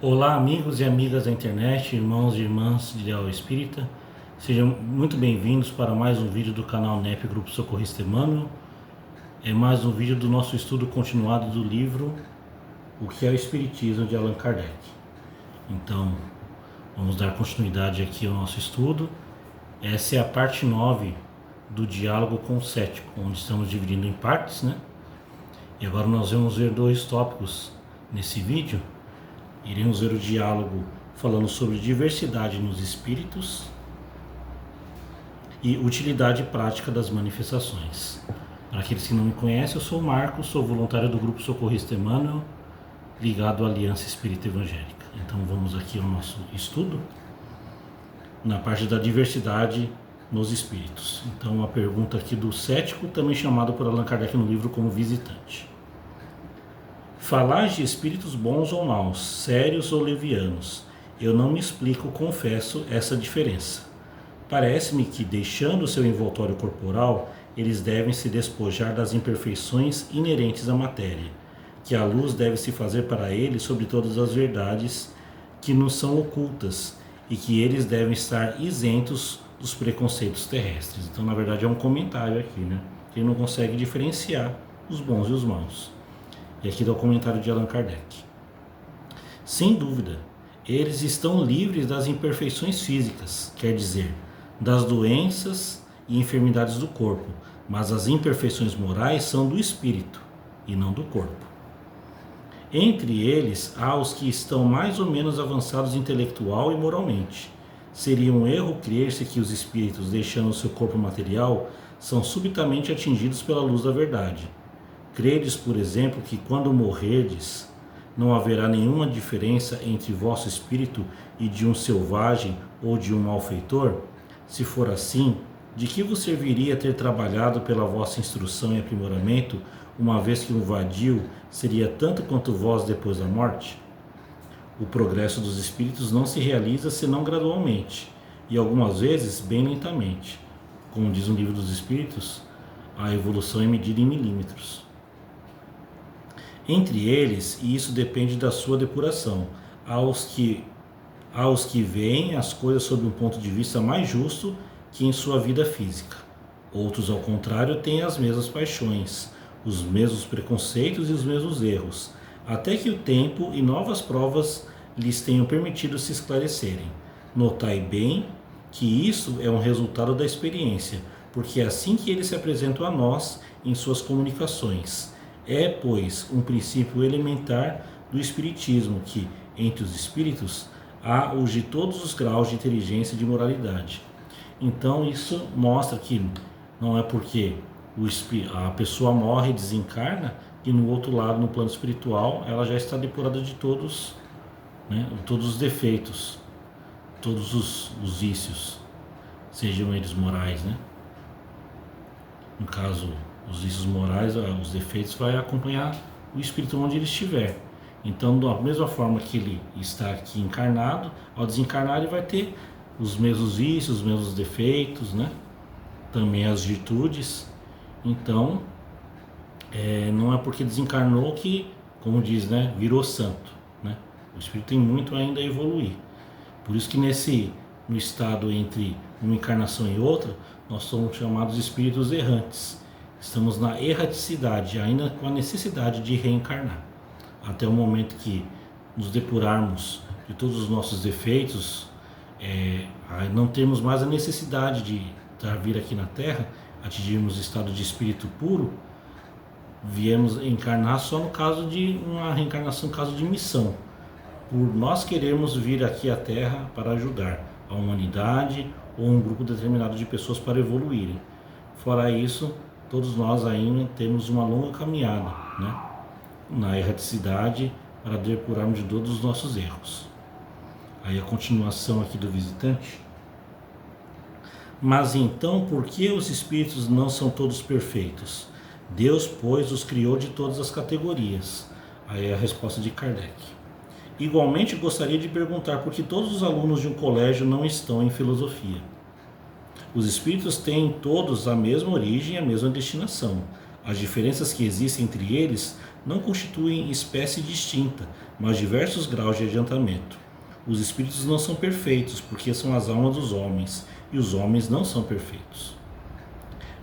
Olá, amigos e amigas da internet, irmãos e irmãs de Ideal Espírita. Sejam muito bem-vindos para mais um vídeo do canal NEP Grupo Socorrista Emmanuel. É mais um vídeo do nosso estudo continuado do livro O que é o Espiritismo, de Allan Kardec. Então, vamos dar continuidade aqui ao nosso estudo. Essa é a parte 9 do diálogo com o cético, onde estamos dividindo em partes, né? E agora nós vamos ver dois tópicos nesse vídeo. Iremos ver o diálogo falando sobre diversidade nos espíritos e utilidade prática das manifestações. Para aqueles que não me conhecem, eu sou o Marcos, sou voluntário do Grupo Socorrista Emmanuel, ligado à Aliança Espírita Evangélica. Então vamos aqui ao nosso estudo, na parte da diversidade nos espíritos. Então a pergunta aqui do cético, também chamado por Allan Kardec no livro como visitante. Falais de espíritos bons ou maus, sérios ou levianos. Eu não me explico, confesso, essa diferença. Parece-me que, deixando o seu envoltório corporal, eles devem se despojar das imperfeições inerentes à matéria, que a luz deve se fazer para eles sobre todas as verdades que nos são ocultas, e que eles devem estar isentos dos preconceitos terrestres. Então, na verdade, é um comentário aqui, né? Ele não consegue diferenciar os bons e os maus. E aqui dá o comentário de Allan Kardec. Sem dúvida, eles estão livres das imperfeições físicas, quer dizer, das doenças e enfermidades do corpo, mas as imperfeições morais são do espírito e não do corpo. Entre eles, há os que estão mais ou menos avançados intelectual e moralmente. Seria um erro crer-se que os espíritos, deixando o seu corpo material, são subitamente atingidos pela luz da verdade. Credes, por exemplo, que quando morrerdes, não haverá nenhuma diferença entre vosso espírito e de um selvagem ou de um malfeitor? Se for assim, de que vos serviria ter trabalhado pela vossa instrução e aprimoramento, uma vez que um vadio seria tanto quanto vós depois da morte? O progresso dos espíritos não se realiza senão gradualmente, e algumas vezes bem lentamente. Como diz o Livro dos Espíritos, a evolução é medida em milímetros. Entre eles, e isso depende da sua depuração, há os que veem as coisas sob um ponto de vista mais justo que em sua vida física. Outros, ao contrário, têm as mesmas paixões, os mesmos preconceitos e os mesmos erros, até que o tempo e novas provas lhes tenham permitido se esclarecerem. Notai bem que isso é um resultado da experiência, porque é assim que eles se apresentam a nós em suas comunicações. É, pois, um princípio elementar do Espiritismo que, entre os espíritos, há os de todos os graus de inteligência e de moralidade. Então, isso mostra que não é porque a pessoa morre e desencarna e no outro lado, no plano espiritual, ela já está depurada de todos, né, todos os defeitos, todos os vícios, sejam eles morais, né? No caso, os vícios morais, os defeitos, vai acompanhar o espírito onde ele estiver. Então, da mesma forma que ele está aqui encarnado, ao desencarnar ele vai ter os mesmos vícios, os mesmos defeitos, né? Também as virtudes. Então, não é porque desencarnou que, como diz, né, virou santo, né? O espírito tem muito ainda a evoluir. Por isso que no estado entre uma encarnação e outra, nós somos chamados de espíritos errantes. Estamos na erraticidade, ainda com a necessidade de reencarnar. Até o momento que nos depurarmos de todos os nossos defeitos, não termos mais a necessidade de vir aqui na Terra, atingirmos o estado de espírito puro, viemos encarnar só no caso de uma reencarnação, no caso de missão. Por nós queremos vir aqui à Terra para ajudar a humanidade ou um grupo determinado de pessoas para evoluírem. Fora isso, todos nós ainda temos uma longa caminhada, né, na erraticidade para depurarmos de todos os nossos erros. Aí a continuação aqui do visitante. Mas então, por que os espíritos não são todos perfeitos? Deus, pois, os criou de todas as categorias. Aí é a resposta de Kardec. Igualmente gostaria de perguntar por que todos os alunos de um colégio não estão em filosofia. Os espíritos têm todos a mesma origem e a mesma destinação. As diferenças que existem entre eles não constituem espécie distinta, mas diversos graus de adiantamento. Os espíritos não são perfeitos, porque são as almas dos homens, e os homens não são perfeitos.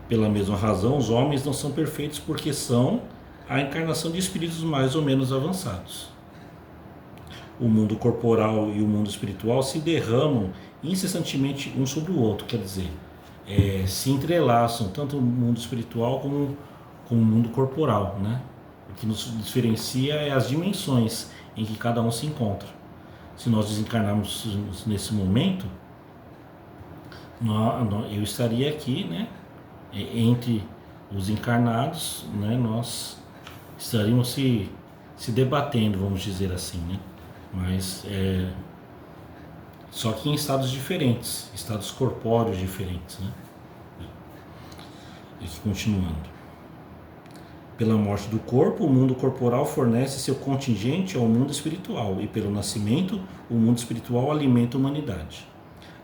Pela mesma razão, os homens não são perfeitos, porque são a encarnação de espíritos mais ou menos avançados. O mundo corporal e o mundo espiritual se derramam incessantemente um sobre o outro, quer dizer, se entrelaçam, tanto o mundo espiritual como o mundo corporal, né? O que nos diferencia é as dimensões em que cada um se encontra. Se nós desencarnarmos nesse momento, eu estaria aqui, né? Entre os encarnados, né? Nós estaríamos se debatendo, vamos dizer assim, né? Mas só que em estados diferentes, estados corpóreos diferentes, né? E continuando. Pela morte do corpo, o mundo corporal fornece seu contingente ao mundo espiritual, e pelo nascimento, o mundo espiritual alimenta a humanidade.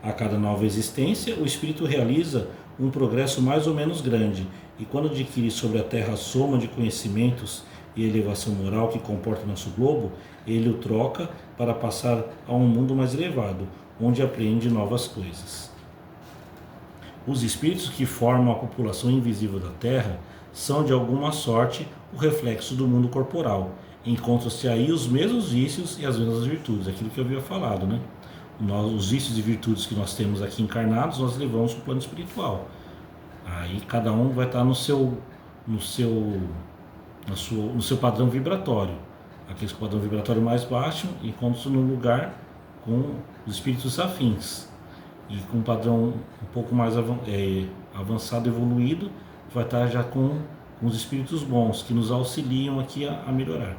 A cada nova existência, o espírito realiza um progresso mais ou menos grande, e quando adquire sobre a Terra a soma de conhecimentos e elevação moral que comporta nosso globo, ele o troca para passar a um mundo mais elevado, onde aprende novas coisas. Os espíritos que formam a população invisível da Terra são, de alguma sorte, o reflexo do mundo corporal. Encontram-se aí os mesmos vícios e as mesmas virtudes, aquilo que eu havia falado, né? Os vícios e virtudes que nós temos aqui encarnados, nós levamos para o plano espiritual. Aí cada um vai estar no seu padrão vibratório. Aqueles com o padrão vibratório mais baixo encontram-se num lugar com os espíritos afins. E com um padrão um pouco mais avançado, evoluído, vai estar já com os espíritos bons, que nos auxiliam aqui a melhorar.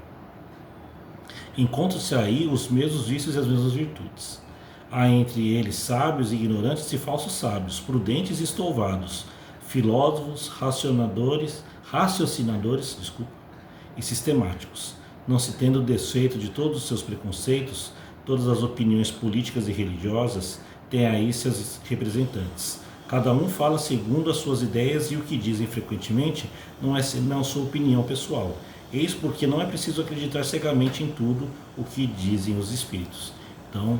Encontram-se aí os mesmos vícios e as mesmas virtudes. Há entre eles sábios e ignorantes e falsos sábios, prudentes e estouvados, filósofos, raciocinadores e sistemáticos, não se tendo desfeito de todos os seus preconceitos, todas as opiniões políticas e religiosas, têm aí seus representantes. Cada um fala segundo as suas ideias, e o que dizem frequentemente não é senão sua opinião pessoal. Eis porque não é preciso acreditar cegamente em tudo o que dizem os espíritos. Então,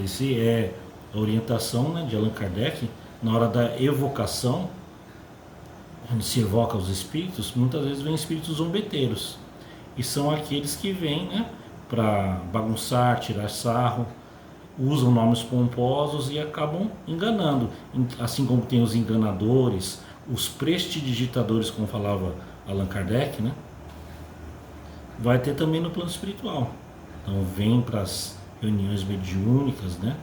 essa é a orientação, né, de Allan Kardec na hora da evocação. Quando se evoca os espíritos, muitas vezes vêm espíritos zombeteiros, e são aqueles que vêm, né, para bagunçar, tirar sarro, usam nomes pomposos e acabam enganando, assim como tem os enganadores, os prestidigitadores, como falava Allan Kardec, né? Vai ter também no plano espiritual. Então vem para as reuniões mediúnicas, né?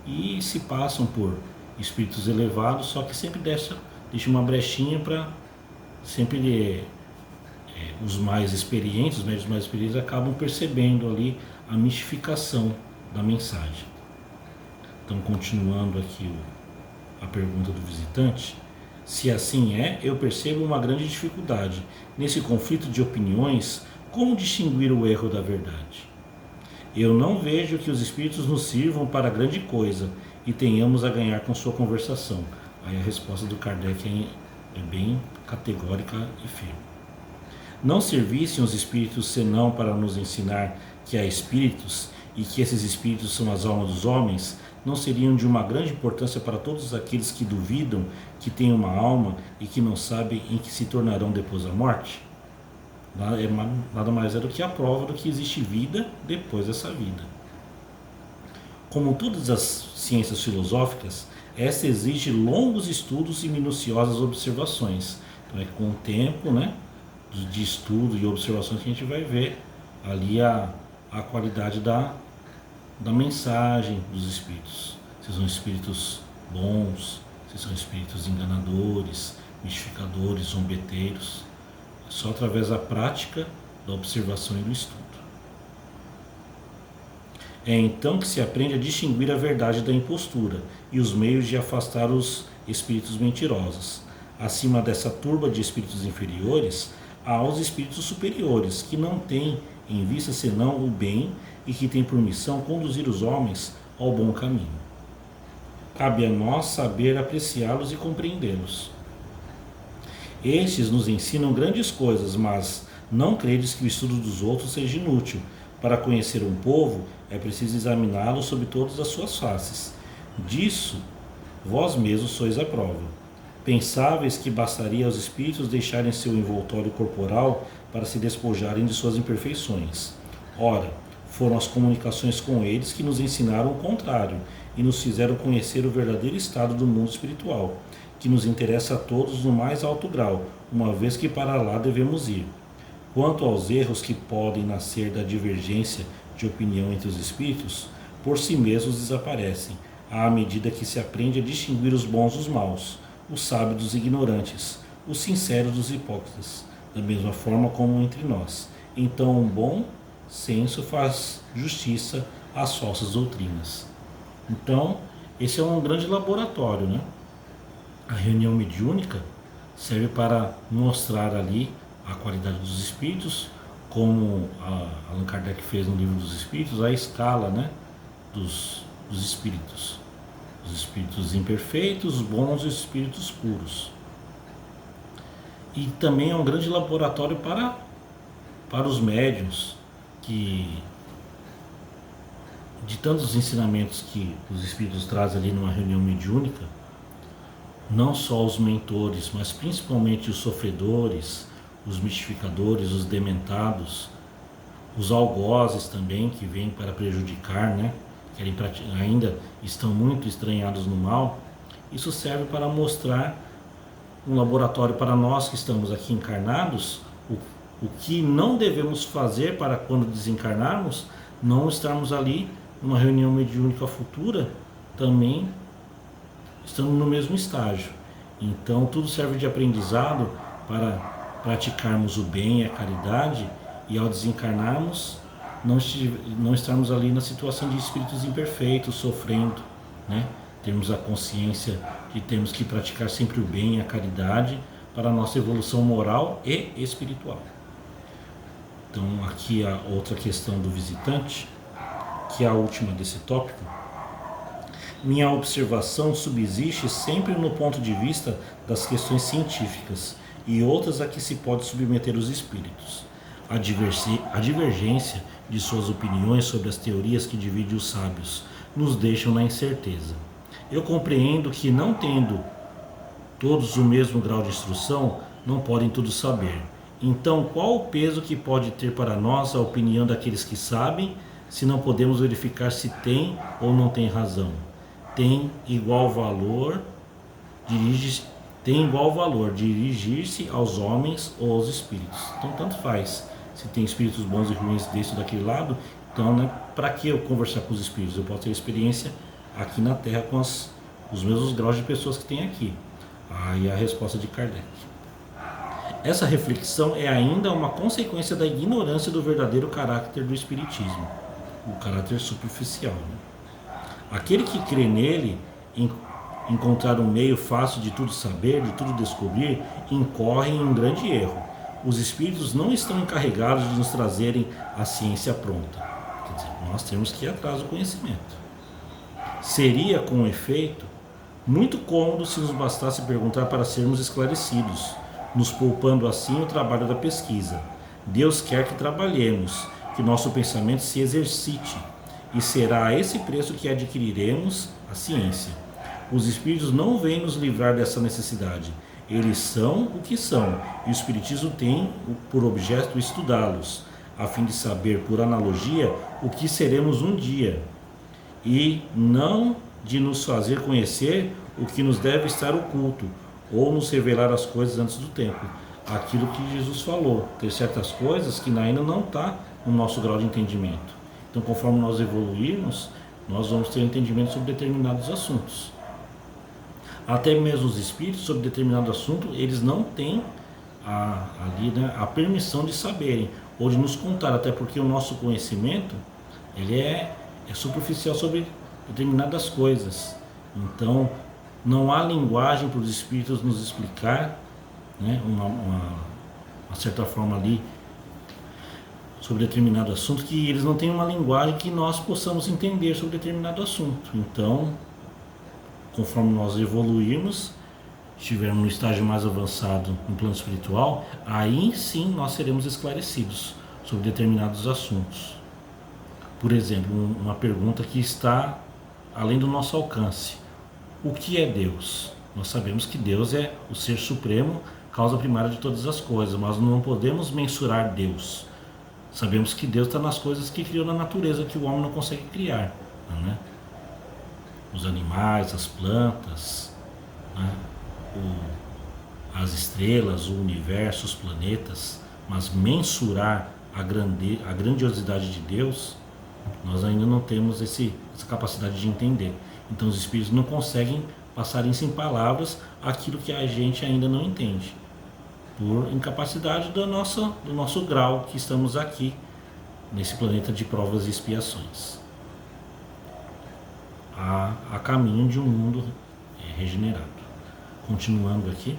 E se passam por espíritos elevados, só que sempre deixa uma brechinha para sempre os mais experientes, os médios mais experientes acabam percebendo ali a mistificação da mensagem. Então, continuando aqui a pergunta do visitante, se assim é, eu percebo uma grande dificuldade. Nesse conflito de opiniões, como distinguir o erro da verdade? Eu não vejo que os espíritos nos sirvam para grande coisa e tenhamos a ganhar com sua conversação. Aí a resposta do Kardec é bem categórica e firme. Não servissem os espíritos senão para nos ensinar que há espíritos e que esses espíritos são as almas dos homens, não seriam de uma grande importância para todos aqueles que duvidam que têm uma alma e que não sabem em que se tornarão depois da morte? Nada mais é do que a prova do que existe vida depois dessa vida. Como todas as ciências filosóficas, esta exige longos estudos e minuciosas observações. Então é com o tempo, né, de estudo e observações que a gente vai ver ali a qualidade da mensagem dos espíritos. Se são espíritos bons, se são espíritos enganadores, mistificadores, zombeteiros. É só através da prática, da observação e do estudo. É então que se aprende a distinguir a verdade da impostura e os meios de afastar os espíritos mentirosos. Acima dessa turba de espíritos inferiores, há os espíritos superiores, que não têm em vista senão o bem e que têm por missão conduzir os homens ao bom caminho. Cabe a nós saber apreciá-los e compreendê-los. Estes nos ensinam grandes coisas, mas Não credes que o estudo dos outros seja inútil. Para conhecer um povo, é preciso examiná-lo sob todas as suas faces. Disso, vós mesmos sois a prova. Pensáveis que bastaria aos espíritos deixarem seu envoltório corporal para se despojarem de suas imperfeições. Ora, foram as comunicações com eles que nos ensinaram o contrário e nos fizeram conhecer o verdadeiro estado do mundo espiritual, que nos interessa a todos no mais alto grau, uma vez que para lá devemos ir. Quanto aos erros que podem nascer da divergência de opinião entre os espíritos, por si mesmos desaparecem, à medida que se aprende a distinguir os bons dos maus, os sábios dos ignorantes, os sinceros dos hipócritas, da mesma forma como entre nós. Então, um bom senso faz justiça às falsas doutrinas. Então, esse é um grande laboratório, né? A reunião mediúnica serve para mostrar ali a qualidade dos espíritos, como Allan Kardec fez no Livro dos Espíritos, a escala, né, dos espíritos. Os espíritos imperfeitos, bons e os espíritos puros. E também é um grande laboratório para os médiuns, que de tantos ensinamentos que os espíritos trazem ali numa reunião mediúnica, não só os mentores, mas principalmente os sofredores, os mistificadores, os dementados, os algozes também, que vêm para prejudicar, né? Ainda estão muito estranhados no mal. Isso serve para mostrar um laboratório para nós que estamos aqui encarnados, o que não devemos fazer para quando desencarnarmos, não estarmos ali numa reunião mediúnica futura, também estando no mesmo estágio. Então tudo serve de aprendizado para praticarmos o bem e a caridade, e ao desencarnarmos não estarmos ali na situação de espíritos imperfeitos, sofrendo, né? Termos a consciência de termos que praticar sempre o bem e a caridade para a nossa evolução moral e espiritual. Então aqui a outra questão do visitante, que é a última desse tópico. Minha observação subsiste sempre no ponto de vista das questões científicas e outras a que se pode submeter os espíritos. A divergência de suas opiniões sobre as teorias que dividem os sábios nos deixam na incerteza. Eu compreendo que, não tendo todos o mesmo grau de instrução, não podem tudo saber. Então, qual o peso que pode ter para nós a opinião daqueles que sabem, se não podemos verificar se tem ou não tem razão? Tem igual valor dirigir-se aos homens ou aos espíritos. Então, tanto faz se tem espíritos bons e ruins desse ou daquele lado. Então, né, para que eu conversar com os espíritos? Eu posso ter experiência aqui na Terra com os mesmos graus de pessoas que tem aqui. Aí a resposta de Kardec. Essa reflexão é ainda uma consequência da ignorância do verdadeiro caráter do espiritismo, o caráter superficial, né? Aquele que crê nele, encontrar um meio fácil de tudo saber, de tudo descobrir, incorre em um grande erro. Os espíritos não estão encarregados de nos trazerem a ciência pronta. Quer dizer, nós temos que ir atrás do conhecimento. Seria, com efeito, muito cômodo se nos bastasse perguntar para sermos esclarecidos, nos poupando assim o trabalho da pesquisa. Deus quer que trabalhemos, que nosso pensamento se exercite, e será a esse preço que adquiriremos a ciência. Os espíritos não vêm nos livrar dessa necessidade. Eles são o que são, e o espiritismo tem por objeto estudá-los, a fim de saber, por analogia, o que seremos um dia, e não de nos fazer conhecer o que nos deve estar oculto, ou nos revelar as coisas antes do tempo. Aquilo que Jesus falou, ter certas coisas que ainda não está no nosso grau de entendimento. Então, conforme nós evoluirmos, nós vamos ter entendimento sobre determinados assuntos. Até mesmo os espíritos, sobre determinado assunto, eles não têm ali, né, a permissão de saberem, ou de nos contar, até porque o nosso conhecimento ele é superficial sobre determinadas coisas. Então, não há linguagem para os espíritos nos explicar, né, uma certa forma ali, sobre determinado assunto, que eles não têm uma linguagem que nós possamos entender sobre determinado assunto. Então, conforme nós evoluirmos, estivermos no estágio mais avançado no plano espiritual, aí sim nós seremos esclarecidos sobre determinados assuntos. Por exemplo, uma pergunta que está além do nosso alcance: o que é Deus? Nós sabemos que Deus é o ser supremo, causa primária de todas as coisas, mas não podemos mensurar Deus. Sabemos que Deus está nas coisas que criou na natureza, que o homem não consegue criar, né? Os animais, as plantas, né? As estrelas, o universo, os planetas, mas mensurar a grandiosidade de Deus, nós ainda não temos essa capacidade de entender. Então os espíritos não conseguem passar isso em palavras aquilo que a gente ainda não entende, por incapacidade do nosso grau que estamos aqui nesse planeta de provas e expiações, a caminho de um mundo regenerado. Continuando aqui,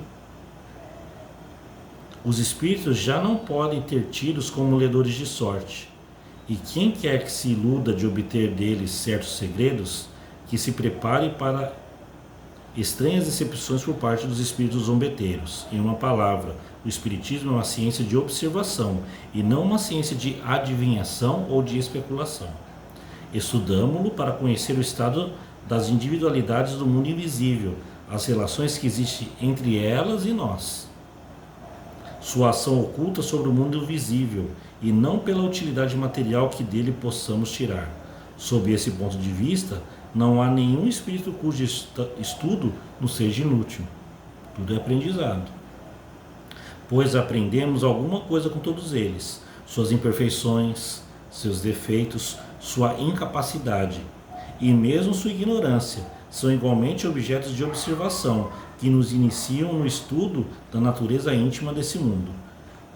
os espíritos já não podem ter tidos como ledores de sorte, e quem quer que se iluda de obter deles certos segredos, que se prepare para estranhas decepções por parte dos espíritos zombeteiros. Em uma palavra, o espiritismo é uma ciência de observação e não uma ciência de adivinhação ou de especulação. Estudamo-lo para conhecer o estado das individualidades do mundo invisível, as relações que existem entre elas e nós, sua ação oculta sobre o mundo visível, e não pela utilidade material que dele possamos tirar. Sob esse ponto de vista, não há nenhum espírito cujo estudo nos seja inútil. Tudo é aprendizado. Pois aprendemos alguma coisa com todos eles, suas imperfeições, seus defeitos, sua incapacidade e mesmo sua ignorância são igualmente objetos de observação que nos iniciam no estudo da natureza íntima desse mundo.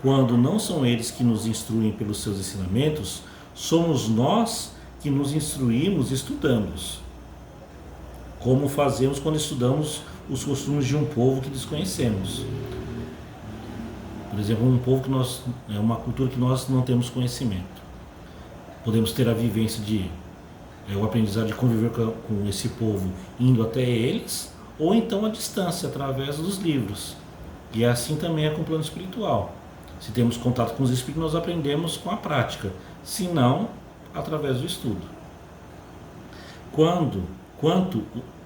Quando não são eles que nos instruem pelos seus ensinamentos, somos nós que nos instruímos estudando-os, como fazemos quando estudamos os costumes de um povo que desconhecemos. Por exemplo, um povo é uma cultura que nós não temos conhecimento. Podemos ter a vivência o aprendizado de conviver com esse povo indo até eles, ou então à distância, através dos livros. E assim também é com o plano espiritual. Se temos contato com os espíritos, nós aprendemos com a prática, se não, através do estudo. Quanto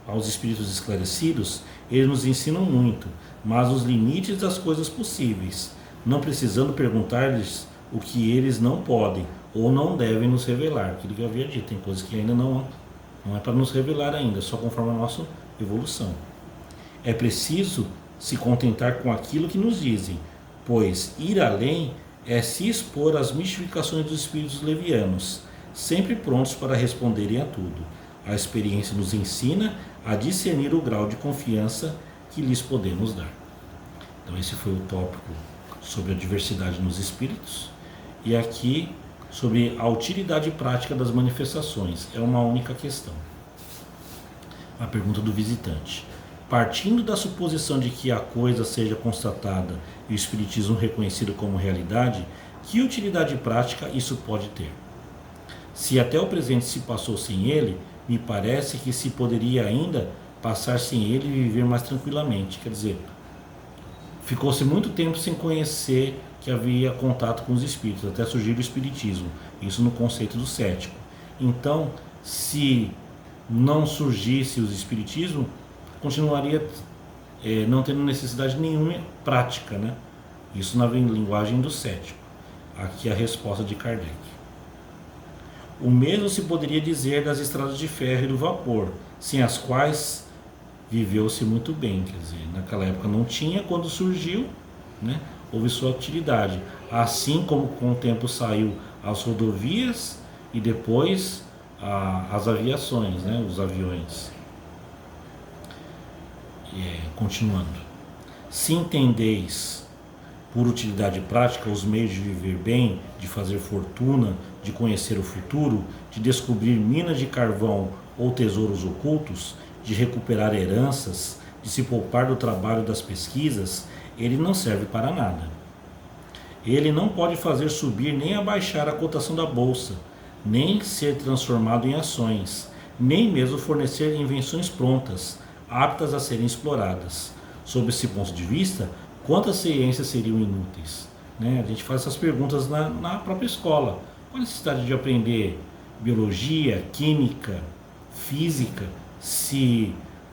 aos espíritos esclarecidos, eles nos ensinam muito, mas os limites das coisas possíveis, não precisando perguntar-lhes o que eles não podem ou não devem nos revelar. Aquilo que eu havia dito, tem coisas que ainda não é para nos revelar ainda, só conforme a nossa evolução. É preciso se contentar com aquilo que nos dizem, pois ir além é se expor às mistificações dos espíritos levianos, sempre prontos para responderem a tudo. A experiência nos ensina a discernir o grau de confiança que lhes podemos dar. Então esse foi o tópico sobre a diversidade nos espíritos, e aqui sobre a utilidade prática das manifestações. É uma única questão. A pergunta do visitante: partindo da suposição de que a coisa seja constatada e o espiritismo reconhecido como realidade, que utilidade prática isso pode ter? Se até o presente se passou sem ele, me parece que se poderia ainda passar sem ele e viver mais tranquilamente. Quer dizer, ficou-se muito tempo sem conhecer que havia contato com os espíritos, até surgir o espiritismo, isso no conceito do cético. Então, se não surgisse o espiritismo, continuaria não tendo necessidade nenhuma prática, né? Isso na linguagem do cético. Aqui a resposta de Kardec. O mesmo se poderia dizer das estradas de ferro e do vapor, sem as quais viveu-se muito bem. Quer dizer, naquela época não tinha, quando surgiu, né, houve sua utilidade. Assim como com o tempo saiu as rodovias e depois as aviações, né, os aviões. Continuando. Se entendeis por utilidade prática os meios de viver bem, de fazer fortuna, de conhecer o futuro, de descobrir minas de carvão ou tesouros ocultos, de recuperar heranças, de se poupar do trabalho das pesquisas, ele não serve para nada. Ele não pode fazer subir nem abaixar a cotação da bolsa, nem ser transformado em ações, nem mesmo fornecer invenções prontas, aptas a serem exploradas. Sob esse ponto de vista, quantas ciências seriam inúteis? Né? A gente faz essas perguntas na própria escola. Qual a necessidade de aprender biologia, química, física, se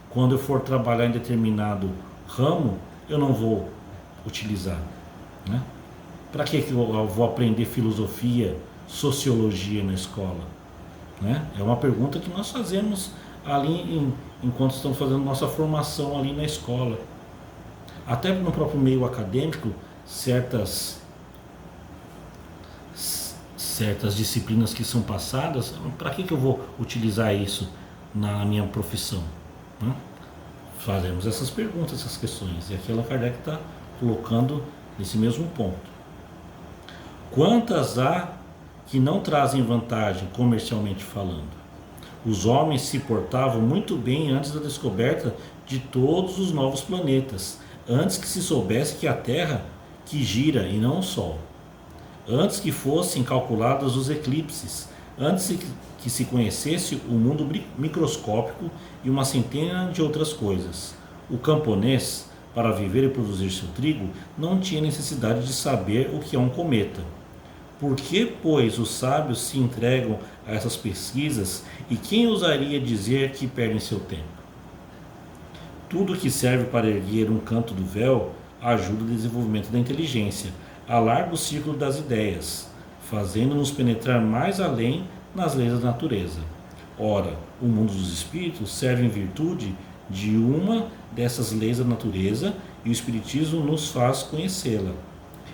quando eu for trabalhar em determinado ramo, eu não vou utilizar? Né? Para que eu vou aprender filosofia, sociologia na escola? Né? É uma pergunta que nós fazemos ali enquanto estamos fazendo nossa formação ali na escola. Até no próprio meio acadêmico, certas disciplinas que são passadas, para que eu vou utilizar isso na minha profissão? Né? Fazemos essas perguntas, essas questões, e aqui Allan Kardec está colocando nesse mesmo ponto. Quantas há que não trazem vantagem comercialmente falando? Os homens se portavam muito bem antes da descoberta de todos os novos planetas, antes que se soubesse que a Terra que gira e não o Sol, antes que fossem calculados os eclipses, antes que se conhecesse o mundo microscópico e uma centena de outras coisas. O camponês, para viver e produzir seu trigo, não tinha necessidade de saber o que é um cometa. Por que, pois, os sábios se entregam a essas pesquisas e quem ousaria dizer que perdem seu tempo? Tudo que serve para erguer um canto do véu ajuda o desenvolvimento da inteligência, alarga o círculo das ideias, fazendo-nos penetrar mais além nas leis da natureza. Ora, o mundo dos espíritos serve em virtude de uma dessas leis da natureza e o Espiritismo nos faz conhecê-la.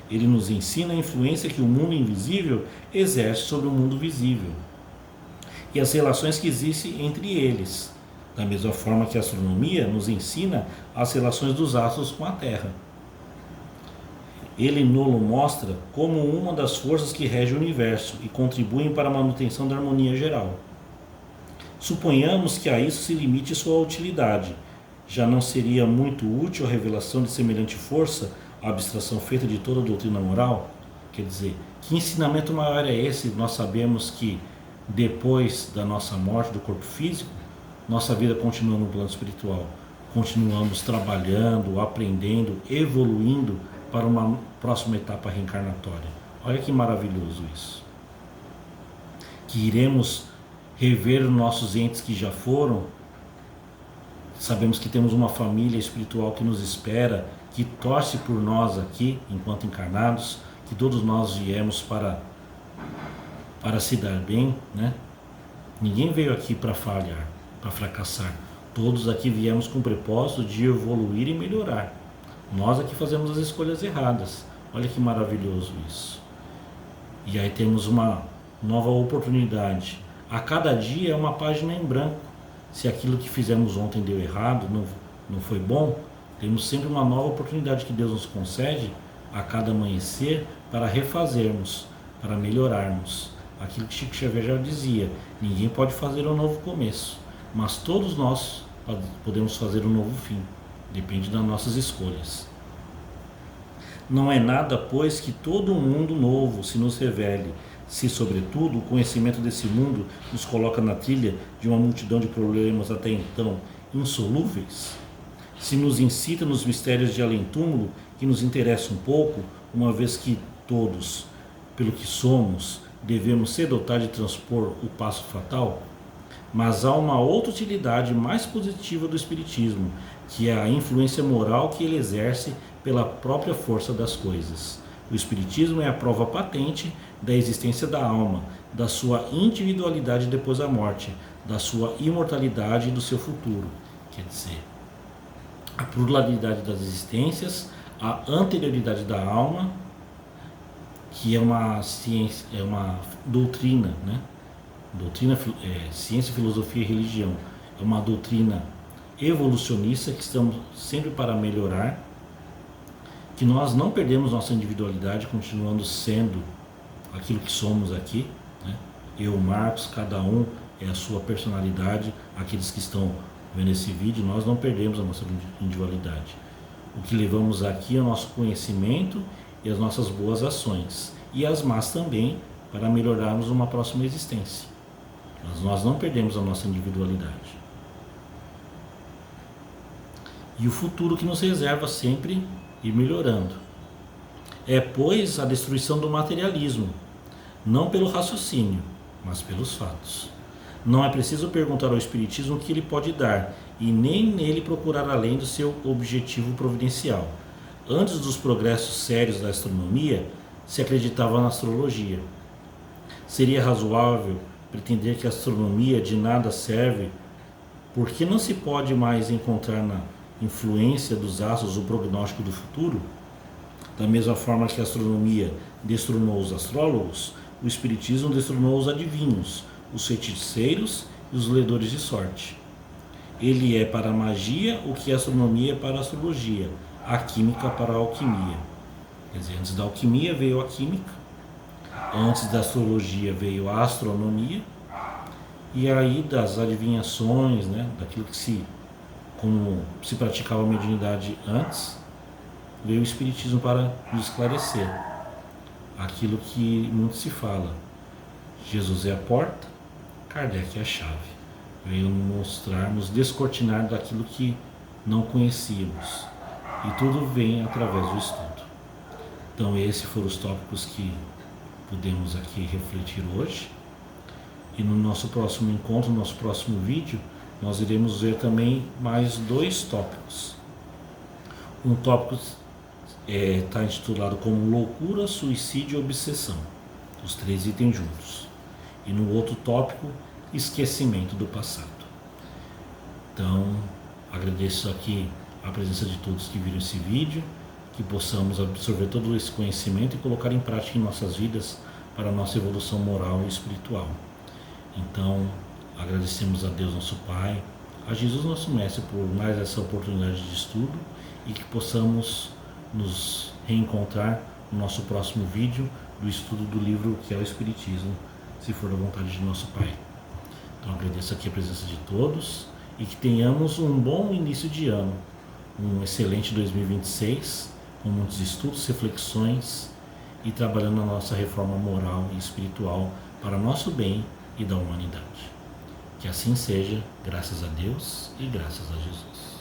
Ele nos ensina a influência que o mundo invisível exerce sobre o mundo visível e as relações que existem entre eles, da mesma forma que a astronomia nos ensina as relações dos astros com a Terra. Ele nos mostra como uma das forças que rege o universo e contribuem para a manutenção da harmonia geral. Suponhamos que a isso se limite sua utilidade. Já não seria muito útil a revelação de semelhante força, a abstração feita de toda a doutrina moral? Quer dizer, que ensinamento maior é esse? Nós sabemos que depois da nossa morte do corpo físico, nossa vida continua no plano espiritual. Continuamos trabalhando, aprendendo, evoluindo para uma próxima etapa reencarnatória. Olha que maravilhoso isso. Que iremos rever os nossos entes que já foram. Sabemos que temos uma família espiritual que nos espera, que torce por nós aqui, enquanto encarnados, que todos nós viemos para se dar bem, né? Ninguém veio aqui para falhar, para fracassar. Todos aqui viemos com o propósito de evoluir e melhorar. Nós aqui fazemos as escolhas erradas. Olha que maravilhoso isso. E aí temos uma nova oportunidade. A cada dia é uma página em branco. Se aquilo que fizemos ontem deu errado, não foi bom, temos sempre uma nova oportunidade que Deus nos concede a cada amanhecer para refazermos, para melhorarmos. Aquilo que Chico Xavier já dizia, ninguém pode fazer um novo começo, mas todos nós podemos fazer um novo fim. Depende das nossas escolhas. Não é nada, pois, que todo um mundo novo se nos revele, se, sobretudo, o conhecimento desse mundo nos coloca na trilha de uma multidão de problemas até então insolúveis. Se nos incita nos mistérios de além-túmulo, que nos interessa um pouco, uma vez que todos, pelo que somos, devemos cedo ou tarde transpor o passo fatal. Mas há uma outra utilidade mais positiva do Espiritismo, que é a influência moral que ele exerce pela própria força das coisas. O Espiritismo é a prova patente da existência da alma, da sua individualidade depois da morte, da sua imortalidade e do seu futuro. Quer dizer, a pluralidade das existências, a anterioridade da alma, que é uma ciência, é uma doutrina, né? Doutrina, ciência, filosofia e religião. É uma doutrina evolucionista que estamos sempre para melhorar, que nós não perdemos nossa individualidade, continuando sendo aquilo que somos aqui, né? Eu, Marcos, cada um é a sua personalidade. Aqueles que estão vendo esse vídeo, nós não perdemos a nossa individualidade. O que levamos aqui é o nosso conhecimento e as nossas boas ações, e as más também, para melhorarmos uma próxima existência. Mas nós não perdemos a nossa individualidade. e o futuro que nos reserva sempre ir melhorando. É, pois, a destruição do materialismo, não pelo raciocínio, mas pelos fatos. Não é preciso perguntar ao Espiritismo o que ele pode dar, e nem nele procurar além do seu objetivo providencial. Antes dos progressos sérios da astronomia, se acreditava na astrologia. Seria razoável pretender que a astronomia de nada serve, porque não se pode mais encontrar na influência dos astros o prognóstico do futuro? Da mesma forma que a astronomia destronou os astrólogos, o Espiritismo destronou os adivinhos, os feiticeiros e os ledores de sorte. Ele é para a magia o que a astronomia é para a astrologia, a química para a alquimia. Quer dizer, antes da alquimia veio a química, antes da astrologia veio a astronomia, e aí das adivinhações, né, daquilo que como se praticava a mediunidade antes, veio o Espiritismo para nos esclarecer aquilo que muito se fala. Jesus é a porta, Kardec é a chave. Veio mostrar, nos descortinar daquilo que não conhecíamos. E tudo vem através do estudo. Então esses foram os tópicos que pudemos aqui refletir hoje. E no nosso próximo encontro, no nosso próximo vídeo, nós iremos ver também mais 2 tópicos. Um tópico está intitulado como Loucura, Suicídio e Obsessão. Os 3 itens juntos. E no outro tópico, Esquecimento do passado. Então, agradeço aqui a presença de todos que viram esse vídeo, que possamos absorver todo esse conhecimento e colocar em prática em nossas vidas para a nossa evolução moral e espiritual. Então, agradecemos a Deus nosso Pai, a Jesus nosso Mestre por mais essa oportunidade de estudo e que possamos nos reencontrar no nosso próximo vídeo do estudo do livro que é o Espiritismo, se for da vontade de nosso Pai. Então agradeço aqui a presença de todos e que tenhamos um bom início de ano, um excelente 2026, com muitos estudos, reflexões e trabalhando na nossa reforma moral e espiritual para nosso bem e da humanidade. Que assim seja, graças a Deus e graças a Jesus.